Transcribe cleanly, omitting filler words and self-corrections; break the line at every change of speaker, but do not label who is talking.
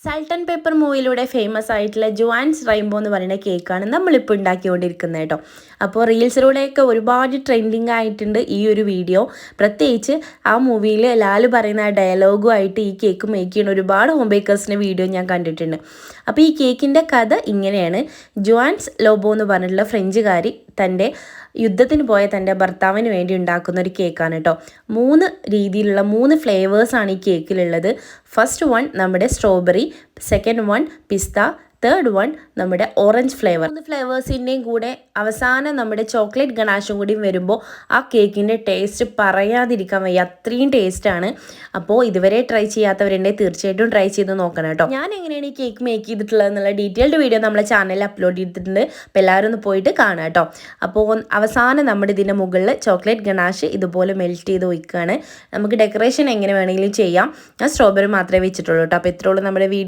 Salt and paper മൂവിയിലൂടെ famous ആയിട്ടുള്ള ജോആൻസ് rainbow എന്ന് പറയുന്ന കേക്കാണ് നമ്മളിപ്പോൾ ഉണ്ടാക്കിക്കൊണ്ടിരിക്കുന്നത് കേട്ടോ. അപ്പോൾ റീൽസിലൂടെയൊക്കെ ഒരുപാട് ട്രെൻഡിങ് ആയിട്ടുണ്ട് ഈ ഒരു വീഡിയോ. പ്രത്യേകിച്ച് ആ മൂവിയിൽ ലാല് പറയുന്ന ആ ഡയലോഗുമായിട്ട് ഈ കേക്ക് മേക്ക് ചെയ്യുന്ന ഒരുപാട് ഹോം ബേക്കേഴ്സിൻ്റെ വീഡിയോ ഞാൻ കണ്ടിട്ടുണ്ട്. അപ്പോൾ ഈ കേക്കിൻ്റെ കഥ ഇങ്ങനെയാണ്. ജോആൻസ് ലോബോ എന്ന് പറഞ്ഞിട്ടുള്ള ഫ്രഞ്ചുകാരി തൻ്റെ യുദ്ധത്തിന് പോയ തൻ്റെ ഭർത്താവിന് വേണ്ടി ഉണ്ടാക്കുന്ന ഒരു കേക്കാണ് കേട്ടോ. 3 രീതിയിലുള്ള 3 ഫ്ലേവേഴ്സാണ് ഈ കേക്കിലുള്ളത്. ഫസ്റ്റ് വൺ നമ്മുടെ സ്ട്രോബെറി, സെക്കൻഡ് വൺ പിസ്ത, തേർഡ് വൺ നമ്മുടെ ഓറഞ്ച് ഫ്ലേവർ. 3 ഫ്ലേവേഴ്സിൻ്റെയും കൂടെ അവസാനം നമ്മുടെ ചോക്ലേറ്റ് ഗണാഷും കൂടി വരുമ്പോൾ ആ കേക്കിൻ്റെ ടേസ്റ്റ് പറയാതിരിക്കാൻ വയ്യ, അത്രയും ടേസ്റ്റാണ്. അപ്പോൾ ഇതുവരെ ട്രൈ ചെയ്യാത്തവരുണ്ടെങ്കിൽ തീർച്ചയായിട്ടും ട്രൈ ചെയ്ത് നോക്കണം കേട്ടോ. ഞാൻ എങ്ങനെയാണ് ഈ കേക്ക് മേക്ക് ചെയ്തിട്ടുള്ളത് എന്നുള്ള ഡീറ്റെയിൽഡ് വീഡിയോ നമ്മളെ ചാനലിൽ അപ്ലോഡ് ചെയ്തിട്ടുണ്ട്. അപ്പോൾ എല്ലാവരും ഒന്ന് പോയിട്ട് കാണാം കേട്ടോ. അപ്പോൾ അവസാനം നമ്മുടെ ഇതിൻ്റെ മുകളിൽ ചോക്ലേറ്റ് ഗണാഷ് ഇതുപോലെ മെൽറ്റ് ചെയ്ത് ഒഴിക്കുകയാണ്. നമുക്ക് ഡെക്കറേഷൻ എങ്ങനെ വേണമെങ്കിലും ചെയ്യാം. ഞാൻ സ്ട്രോബെറി മാത്രമേ വെച്ചിട്ടുള്ളൂ കേട്ടോ. അപ്പോൾ ഇത്രയുള്ളൂ നമ്മുടെ വീഡിയോ.